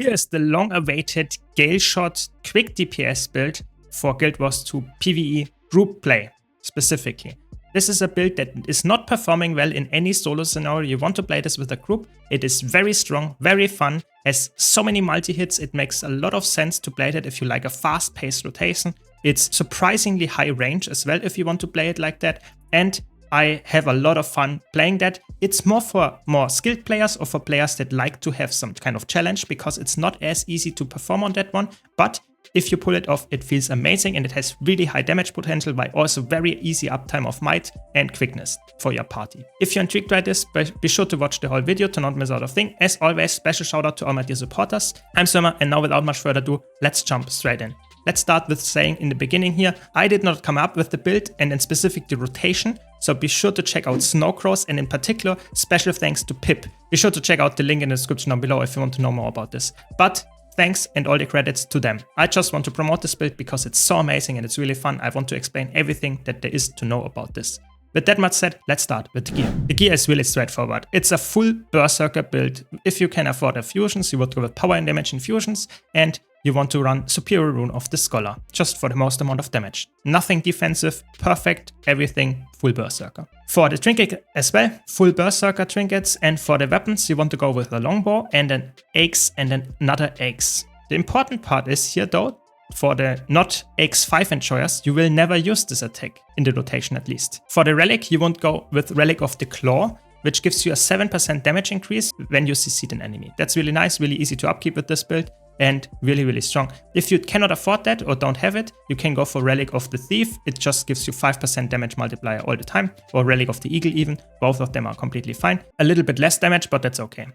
Here is the long-awaited Galeshot quick DPS build for Guild Wars 2 PvE group play specifically. This is a build that is not performing well in any solo scenario. You want to play this with a group. It is very strong, very fun, has so many multi-hits. It makes a lot of sense to play that if you like a fast-paced rotation. It's surprisingly high range as well if you want to play it like that. And I have a lot of fun playing that. It's more for more skilled players or for players that like to have some kind of challenge because it's not as easy to perform on that one. But if you pull it off, it feels amazing and it has really high damage potential while also very easy uptime of might and quickness for your party. If you're intrigued by this, be sure to watch the whole video to not miss out a thing. As always, special shout out to all my dear supporters. I'm Swimmer, and now without much further ado, let's jump straight in. Let's start with saying in the beginning here, I did not come up with the build and in specific the rotation, so be sure to check out Snowcross and in particular, special thanks to Pip. Be sure to check out the link in the description down below if you want to know more about this. But thanks and all the credits to them. I just want to promote this build because it's so amazing and it's really fun. I want to explain everything that there is to know about this. With that much said, let's start with the gear. The gear is really straightforward. It's a full Berserker build. If you can afford the fusions, you would go with power and damage infusions, and you want to run Superior Rune of the Scholar, just for the most amount of damage. Nothing defensive, perfect, everything full Berserker. For the trinket as well, full Berserker trinkets, and for the weapons, you want to go with a longbow and an axe and another axe. The important part is here though, for the not X5 enjoyers, you will never use this attack, in the rotation at least. For the relic, you won't go with Relic of the Claw, which gives you a 7% damage increase when you CC'd an enemy. That's really nice, really easy to upkeep with this build, and really, really strong. If you cannot afford that or don't have it, you can go for Relic of the Thief. It just gives you 5% damage multiplier all the time, or Relic of the Eagle even. Both of them are completely fine. A little bit less damage, but that's okay.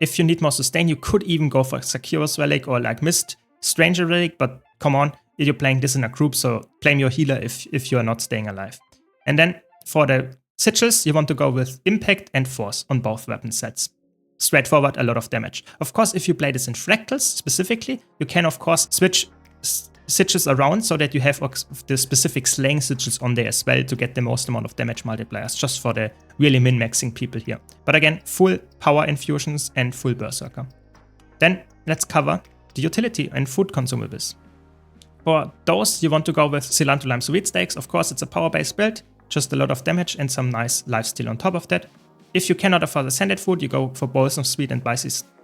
If you need more sustain, you could even go for Sakira's Relic or like Mist Stranger Relic, but come on, you're playing this in a group, so blame your healer if you're not staying alive. And then for the sigils, you want to go with Impact and Force on both weapon sets. Straightforward, a lot of damage. Of course, if you play this in fractals specifically, you can of course switch sigils around so that you have the specific slaying sigils on there as well to get the most amount of damage multipliers, just for the really min-maxing people here. But again, full power infusions and full Berserker. Then let's cover the utility and food consumables. For those, you want to go with Cilantro Lime Sweet Steaks. Of course, it's a power-based build, just a lot of damage and some nice lifesteal on top of that. If you cannot afford the sanded food, you go for bowls of sweet and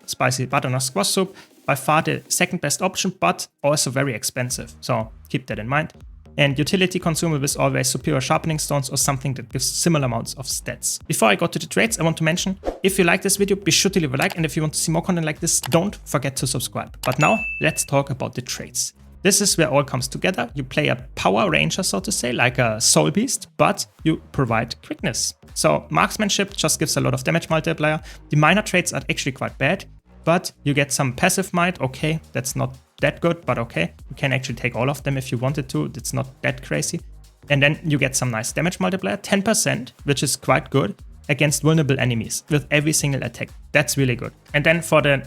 spicy butternut squash soup. By far the second best option, but also very expensive, so keep that in mind. And utility consumables always superior sharpening stones or something that gives similar amounts of stats. Before I go to the trades, I want to mention, if you like this video, be sure to leave a like, and if you want to see more content like this, don't forget to subscribe. But now, let's talk about the trades. This is where all comes together. You play a power ranger, so to say, like a soul beast, but you provide quickness. So marksmanship just gives a lot of damage multiplier. The minor traits are actually quite bad, but you get some passive might. Okay, that's not that good, but okay. You can actually take all of them if you wanted to. It's not that crazy. And then you get some nice damage multiplier, 10%, which is quite good against vulnerable enemies with every single attack. That's really good. And then for the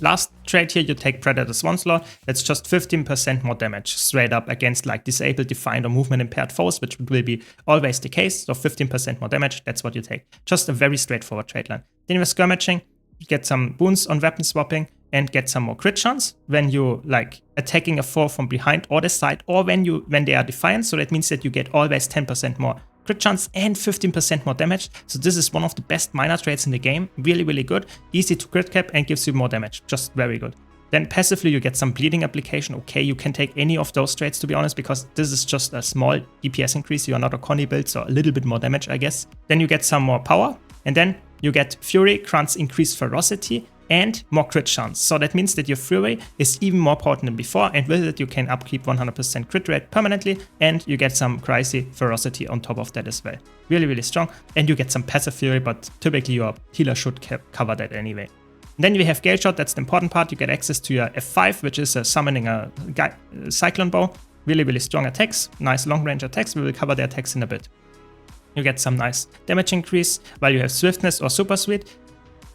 last trait here, you take Predator's Onslaught. That's just 15% more damage straight up against like disabled, defined, or movement impaired foes, which will be always the case. So 15% more damage, that's what you take. Just a very straightforward trait line. Then with skirmishing, you get some boons on weapon swapping and get some more crit chance when you like attacking a foe from behind or the side, or when they are defiant. So that means that you get always 10% more crit chance and 15% more damage. So this is one of the best minor traits in the game. Really, really good. Easy to crit cap and gives you more damage. Just very good. Then passively you get some bleeding application. Okay, you can take any of those traits to be honest, because this is just a small DPS increase. You are not a Connie build, so a little bit more damage, I guess. Then you get some more power, and then you get Fury grants increased ferocity and more crit chance. So that means that your Fury is even more potent than before, and with it you can upkeep 100% crit rate permanently, and you get some crazy ferocity on top of that as well. Really, really strong. And you get some passive Fury, but typically your healer should cover that anyway. Then we have Galeshot, that's the important part. You get access to your F5, which is summoning a Cyclone Bow. Really, really strong attacks, nice long range attacks. We will cover the attacks in a bit. You get some nice damage increase while you have Swiftness or Super Sweet.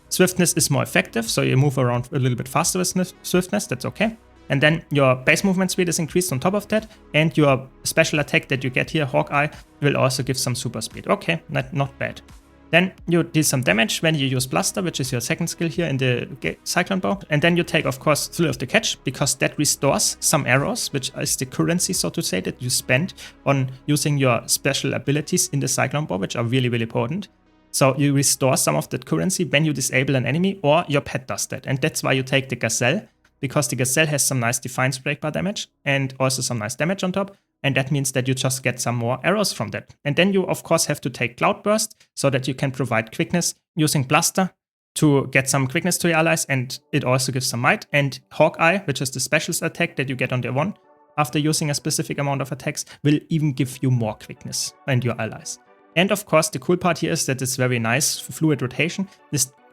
Swiftness is more effective, so you move around a little bit faster with Swiftness, that's okay. And then your base movement speed is increased on top of that, and your special attack that you get here, Hawkeye, will also give some super speed. Okay, not bad. Then you do some damage when you use Bluster, which is your second skill here in the Cyclone Bow. And then you take, of course, Thrill of the Catch, because that restores some arrows, which is the currency, so to say, that you spend on using your special abilities in the Cyclone Bow, which are really, really potent. So you restore some of that currency when you disable an enemy, or your pet does that. And that's why you take the Gazelle, because the Gazelle has some nice Defiance Breakbar damage and also some nice damage on top. And that means that you just get some more arrows from that. And then you, of course, have to take Cloudburst so that you can provide quickness using Bluster to get some quickness to your allies. And it also gives some might. And Hawkeye, which is the specialist attack that you get on day 1 after using a specific amount of attacks, will even give you more quickness and your allies. And of course, the cool part here is that it's very nice for fluid rotation.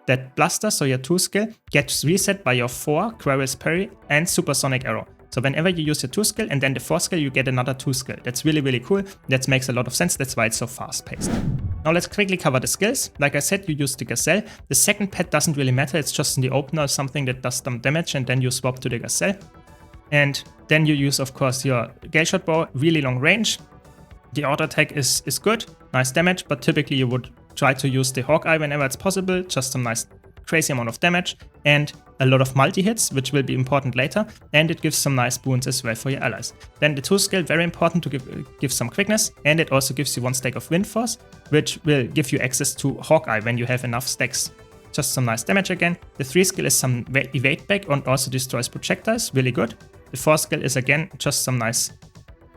That Bluster, so your 2 skill, gets reset by your 4 Quarrel's Parry and Supersonic Arrow. So whenever you use your 2 skill and then the 4 skill, you get another 2 skill. That's really, really cool. That makes a lot of sense. That's why it's so fast paced. Now let's quickly cover the skills. Like I said, you use the Gazelle. The second pet doesn't really matter. It's just in the opener something that does some damage, and then you swap to the Gazelle. And then you use, of course, your Galeshot Bow, really long range. The auto attack is good, nice damage, but typically you would try to use the Hawkeye whenever it's possible. Just some nice crazy amount of damage and a lot of multi-hits, which will be important later, and it gives some nice boons as well for your allies. Then the 2 skill, very important to give some quickness, and it also gives you 1 stack of Wind Force, which will give you access to Hawkeye when you have enough stacks. Just some nice damage again. The 3 skill is some evade back and also destroys projectiles, really good. The 4 skill is again just some nice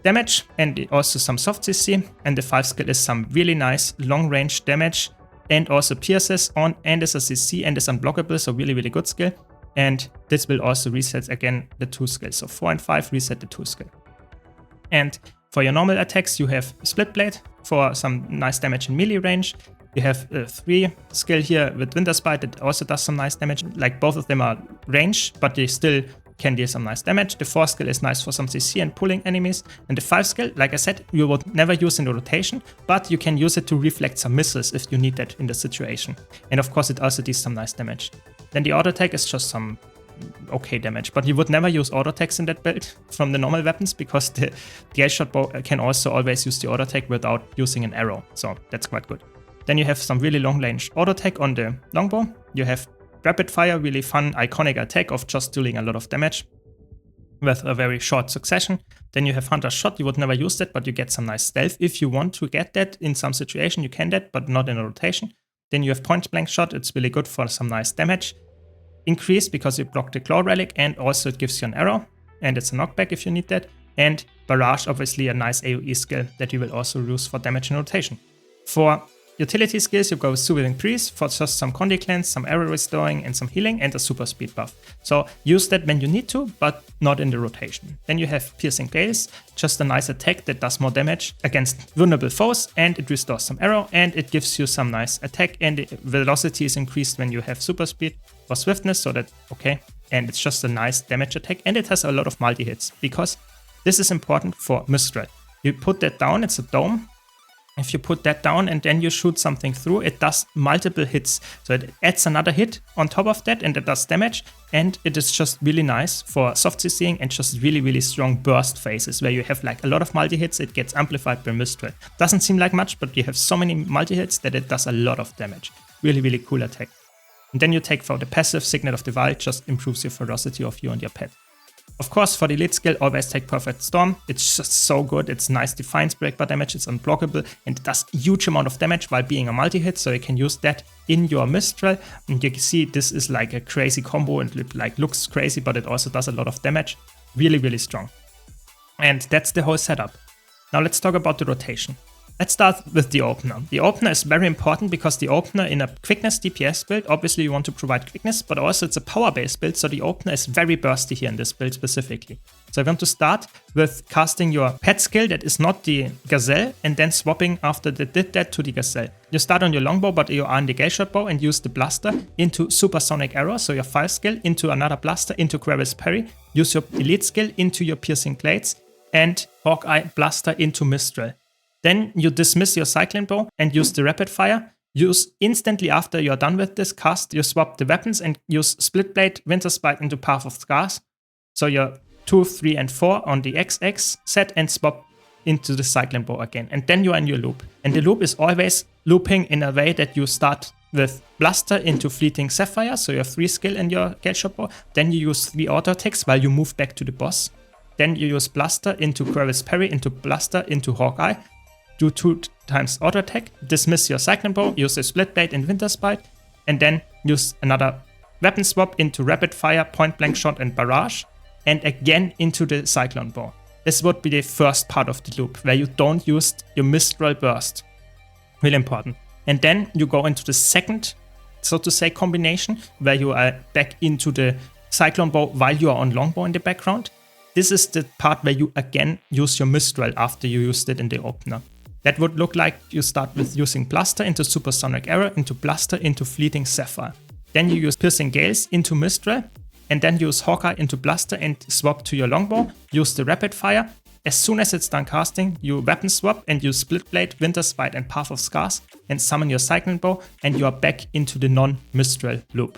damage and also some soft CC, and the 5 skill is some really nice long range damage and also pierces on and is a CC and is unblockable, so really, really good skill. And this will also reset again the 2 skills. So 4 and 5 reset the 2 skill. And for your normal attacks, you have Split Blade for some nice damage in melee range. You have 3 skill here with Winterspite that also does some nice damage. Like both of them are range, but they still can deal some nice damage. The 4 skill is nice for some CC and pulling enemies. And the 5 skill, like I said, you would never use in the rotation, but you can use it to reflect some missiles if you need that in the situation. And of course, it also does some nice damage. Then the auto attack is just some okay damage, but you would never use auto attacks in that build from the normal weapons, because the Galeshot Bow can also always use the auto attack without using an arrow. So that's quite good. Then you have some really long range auto attack on the longbow. You have Rapid Fire, really fun, iconic attack of just dealing a lot of damage with a very short succession. Then you have Hunter's Shot. You would never use that, but you get some nice stealth. If you want to get that in some situation, you can that, but not in a rotation. Then you have Point Blank Shot. It's really good for some nice damage increase because you block the Claw Relic, and also it gives you an arrow, and it's a knockback if you need that. And Barrage, obviously a nice AoE skill that you will also use for damage in rotation. For utility skills, you go with Soothing Breeze for just some Condi Cleanse, some arrow restoring, and some healing, and a super speed buff. So use that when you need to, but not in the rotation. Then you have Piercing Gales, just a nice attack that does more damage against vulnerable foes, and it restores some arrow, and it gives you some nice attack, and the velocity is increased when you have super speed or swiftness, so that, okay. And it's just a nice damage attack, and it has a lot of multi-hits, because this is important for Mistral. You put that down, it's a dome. If you put that down and then you shoot something through, it does multiple hits. So it adds another hit on top of that, and it does damage. And it is just really nice for soft CCing and just really, really strong burst phases where you have like a lot of multi-hits. It gets amplified by Mistral. Doesn't seem like much, but you have so many multi-hits that it does a lot of damage. Really, really cool attack. And then you take for the passive Signet of the Wild, just improves your ferocity of you and your pet. Of course, for the elite skill, always take Perfect Storm. It's just so good. It's nice Defiance Breakbar damage. It's unblockable, and it does a huge amount of damage while being a multi-hit. So you can use that in your Mistral. And you can see this is like a crazy combo, and it like looks crazy, but it also does a lot of damage. Really, really strong. And that's the whole setup. Now let's talk about the rotation. Let's start with the opener. The opener is very important because the opener in a Quickness DPS build, obviously you want to provide quickness, but also it's a power-based build, so the opener is very bursty here in this build specifically. So I want to start with casting your pet skill that is not the Gazelle, and then swapping after they did that to the Gazelle. You start on your longbow, but you are on the Galeshot Bow, and use the Bluster into Supersonic Arrow, so your 5 skill into another Bluster into Quarrel's Parry, use your elite skill into your Piercing Blades, and Hawkeye Bluster into Mistral. Then you dismiss your Cyclone Bow and use the Rapid Fire. Use instantly after you're done with this cast, you swap the weapons and use Split Blade, Winterspite into Path of Scars. So your 2, 3, and 4 on the XX set, and swap into the Cyclone Bow again. And then you are in your loop. And the loop is always looping in a way that you start with Bluster into Fleeting Sapphire, so you have 3 skill in your Galeshot bow. Then you use 3 auto attacks while you move back to the boss. Then you use Bluster into Querul's Parry, into Bluster, into Hawkeye. Do 2 times auto attack, dismiss your Cyclone Bow, use a Split Blade in Winterspite, and then use another weapon swap into Rapid Fire, Point Blank Shot, and Barrage, and again into the Cyclone Bow. This would be the first part of the loop, where you don't use your Mistral Burst. Really important. And then you go into the second, so to say, combination, where you are back into the Cyclone Bow while you are on Longbow in the background. This is the part where you again use your Mistral after you used it in the opener. That would look like you start with using Bluster into Supersonic Arrow, into Bluster, into Fleeting Sapphire. Then you use Piercing Gales into Mistral, and then use Hawkeye into Bluster and swap to your Longbow, use the Rapid Fire. As soon as it's done casting, you weapon swap and use Split Blade, Winterspite, and Path of Scars, and summon your Cyclone Bow, and you are back into the non-Mistral loop.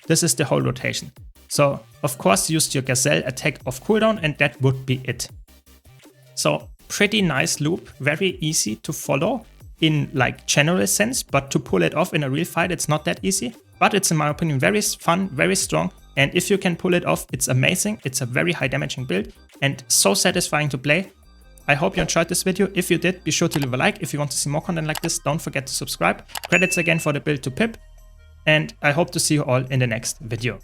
This is the whole rotation. So, of course, use your Gazelle attack off cooldown, and that would be it. So, pretty nice loop, very easy to follow in like general sense, but to pull it off in a real fight, it's not that easy. But it's, in my opinion, very fun, very strong, and if you can pull it off, it's amazing. It's a very high damaging build, and so satisfying to play. I hope you enjoyed this video. If you did, be sure to leave a like. If you want to see more content like this, don't forget to subscribe. Credits again for the build to Pip, and I hope to see you all in the next video.